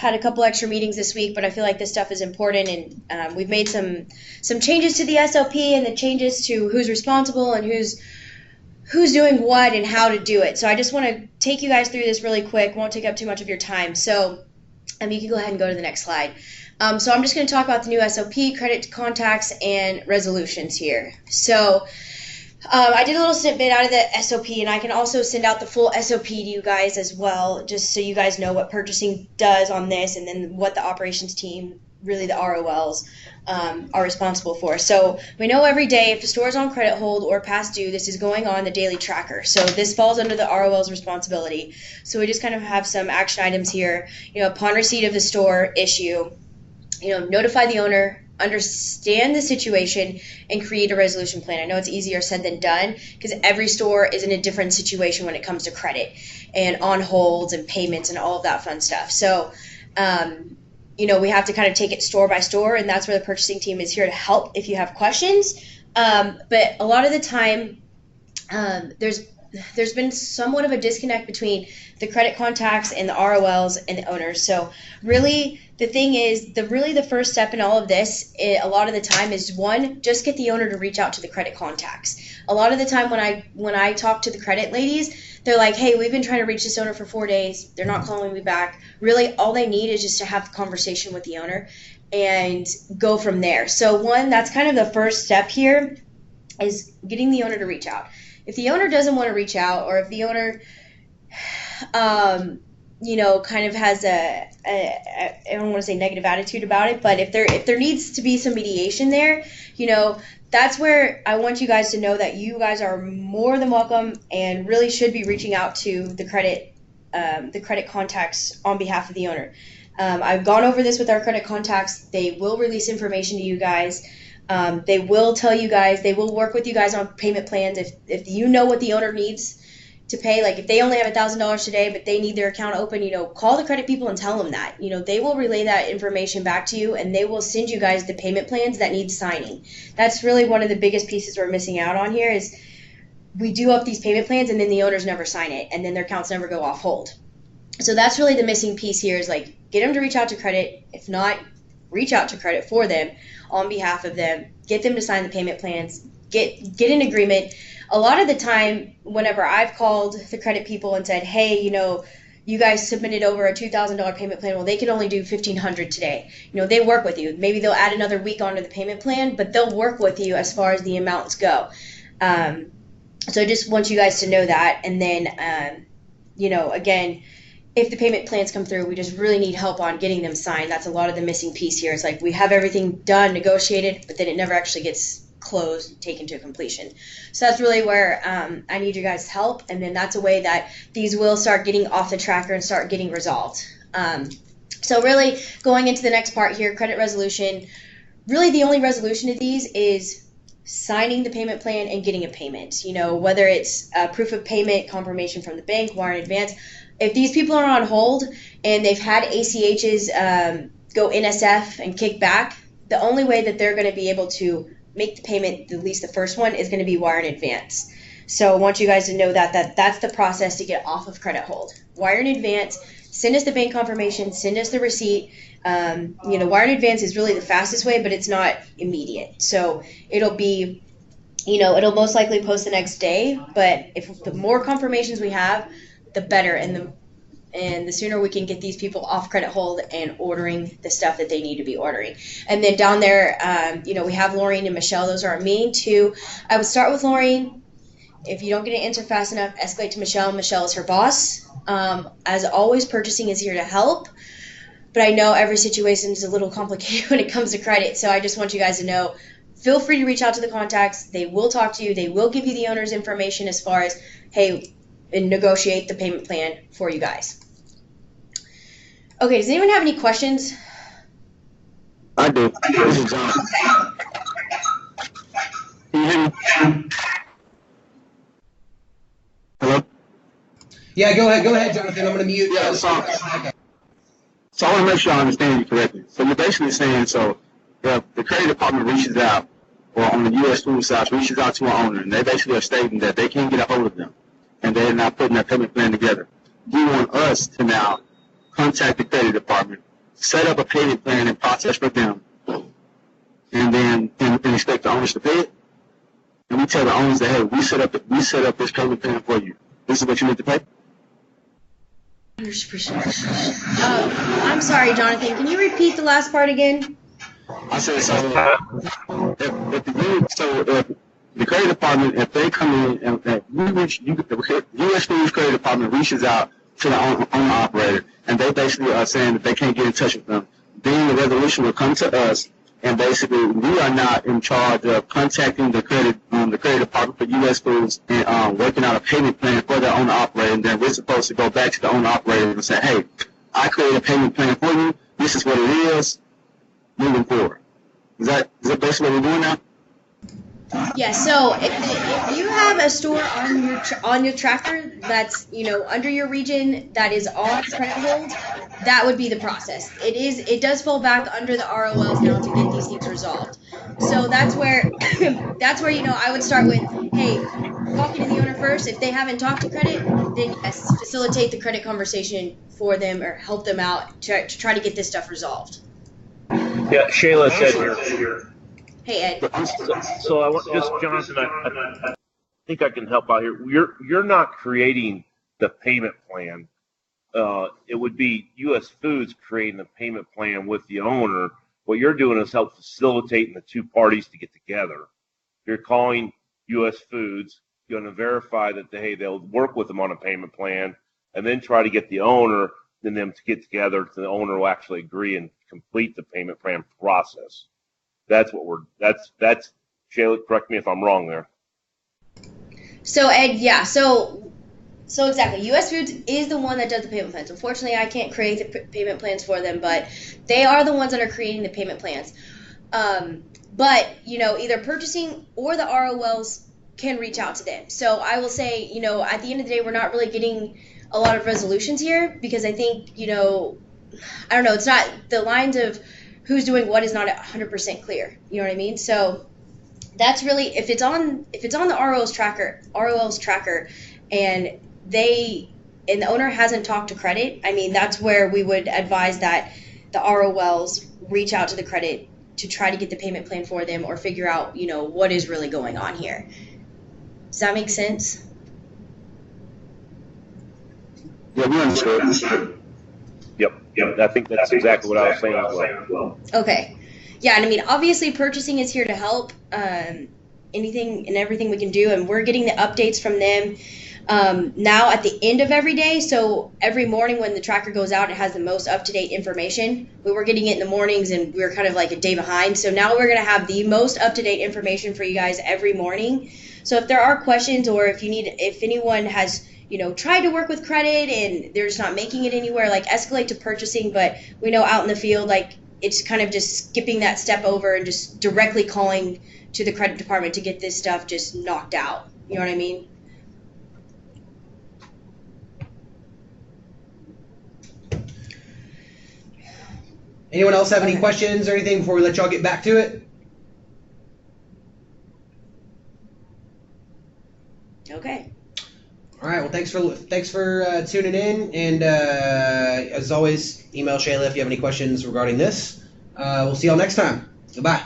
had a couple extra meetings this week, but I feel like this stuff is important, and we've made some changes to the SOP and the changes to who's responsible and who's doing what and how to do it. So I just want to take you guys through this really quick. Won't take up too much of your time. So you can go ahead and go to the next slide. So I'm just going to talk about the new SOP, credit contacts, and resolutions here. So I did a little snippet out of the SOP, and I can also send out the full SOP to you guys as well, just so you guys know what purchasing does on this, and then what the operations team, really the ROLs, are responsible for. So we know every day if the store is on credit hold or past due, this is going on the daily tracker. So this falls under the ROL's responsibility. So we just kind of have some action items here. Upon receipt of the store issue, notify the owner, understand the situation, and create a resolution plan. I know it's easier said than done because every store is in a different situation when it comes to credit and on holds and payments and all of that fun stuff. So, we have to kind of take it store by store, and that's where the purchasing team is here to help if you have questions. But a lot of the time, there's been somewhat of a disconnect between the credit contacts and the ROLs and the owners. So really, the thing is, the first step in all of this, a lot of the time, is one, just get the owner to reach out to the credit contacts. A lot of the time when I talk to the credit ladies, they're like, hey, we've been trying to reach this owner for 4 days. They're not calling me back. Really, all they need is just to have the conversation with the owner and go from there. So one, that's kind of the first step here, is getting the owner to reach out. If the owner doesn't want to reach out, or if the owner kind of has I don't want to say negative attitude about it, but if there needs to be some mediation there, that's where I want you guys to know that you guys are more than welcome and really should be reaching out to the credit contacts on behalf of the owner. I've gone over this with our credit contacts. They will release information to you guys. They will tell you guys, they will work with you guys on payment plans. If you know what the owner needs to pay, like if they only have $1,000 today, but they need their account open, call the credit people and tell them that. They will relay that information back to you, and they will send you guys the payment plans that need signing. That's really one of the biggest pieces we're missing out on here, is we do up these payment plans and then the owners never sign it, and then their accounts never go off hold. So that's really the missing piece here, is like, get them to reach out to credit. If not, reach out to credit for them on behalf of them, get them to sign the payment plans, get an agreement. A lot of the time, whenever I've called the credit people and said, hey, you guys submitted over a $2,000 payment plan, well, they can only do $1,500 today. They work with you. Maybe they'll add another week onto the payment plan, but they'll work with you as far as the amounts go. So I just want you guys to know that. And then, again, if the payment plans come through, we just really need help on getting them signed. That's a lot of the missing piece here. It's like we have everything done, negotiated, but then it never actually gets closed, taken to completion. So that's really where I need you guys' help, and then that's a way that these will start getting off the tracker and start getting resolved. So really, going into the next part here, credit resolution, really the only resolution of these is signing the payment plan and getting a payment. Whether it's a proof of payment, confirmation from the bank, wire in advance. If these people are on hold and they've had ACHs go NSF and kick back, the only way that they're going to be able to make the payment, at least the first one, is going to be wire in advance. So I want you guys to know that that's the process to get off of credit hold. Wire in advance, send us the bank confirmation, send us the receipt. Wire in advance is really the fastest way, but it's not immediate. So it'll be, it'll most likely post the next day, but if the more confirmations we have, the better, and the sooner we can get these people off credit hold and ordering the stuff that they need to be ordering. And then down there, we have Laureen and Michelle. Those are our main two. I would start with Laureen. If you don't get an answer fast enough, escalate to Michelle. Michelle is her boss. As always, purchasing is here to help. But I know every situation is a little complicated when it comes to credit, so I just want you guys to know, feel free to reach out to the contacts. They will talk to you. They will give you the owner's information as far as, hey, and negotiate the payment plan for you guys. Okay, does anyone have any questions? I do. This is John. Can you hear me? Hello? Yeah, go ahead, Jonathan. I'm going to mute. Yeah, so I want to make sure I understand you correctly. So you're basically saying, so if the credit department reaches out, or on the U.S. food side reaches out to an owner, and they basically are stating that they can't get a hold of them, and they're not putting that payment plan together. You want us to now contact the credit department set up a payment plan and process for them, and then and expect the owners to pay it. And we tell the owners that, hey, we set up this payment plan for you. This is what you need to pay. 100%. I'm sorry, Jonathan. Can you repeat the last part again? I said, so if the credit department, if they come in and the U.S. Foods credit department reaches out to the owner operator, and they basically are saying that they can't get in touch with them, then the resolution will come to us, and basically we are not in charge of contacting the credit department for U.S. Foods and working out a payment plan for the owner operator, and then we're supposed to go back to the owner operator and say, hey, I created a payment plan for you. This is what it is. Moving forward. Is that basically what we're doing now? Yeah, so if you have a store on your tracker that's, under your region that is on credit hold, that would be the process. It does fall back under the ROLs now to get these things resolved. So that's where I would start with, hey, talking to the owner first. If they haven't talked to credit, then yes, facilitate the credit conversation for them or help them out to try to get this stuff resolved. Yeah, Shayla said here. Hey, Ed. So I want just Jonathan. I think I can help out here. You're not creating the payment plan. It would be U.S. Foods creating the payment plan with the owner. What you're doing is help facilitating the two parties to get together. You're calling U.S. Foods. You're going to verify that they'll work with them on a payment plan, and then try to get the owner and them to get together. So the owner will actually agree and complete the payment plan process. That's Shayla, correct me if I'm wrong there. So Ed, yeah, so exactly. US Foods is the one that does the payment plans. Unfortunately, I can't create the payment plans for them, but they are the ones that are creating the payment plans. But, either purchasing or the ROLs can reach out to them. So I will say, at the end of the day, we're not really getting a lot of resolutions here because I think, I don't know, it's not the lines of who's doing what is not 100% clear. You know what I mean? So that's really, if it's on the ROL's tracker and the owner hasn't talked to credit, I mean, that's where we would advise that the ROLs reach out to the credit to try to get the payment plan for them or figure out, what is really going on here. Does that make sense? Yeah, we understood. Yep. I think that's exactly what I was saying as well. Okay. Yeah, and I mean, obviously purchasing is here to help. Anything and everything we can do, and we're getting the updates from them now at the end of every day. So every morning when the tracker goes out, it has the most up-to-date information. We were getting it in the mornings, and we were kind of like a day behind. So now we're going to have the most up-to-date information for you guys every morning. So if there are questions or if anyone has tried to work with credit and they're just not making it anywhere, like escalate to purchasing. But we know out in the field, like it's kind of just skipping that step over and just directly calling to the credit department to get this stuff just knocked out. You know what I mean? Anyone else have any questions or anything before we let y'all get back to it? Okay. All right. Well, thanks for tuning in, and as always, email Shayla if you have any questions regarding this. We'll see y'all next time. Goodbye.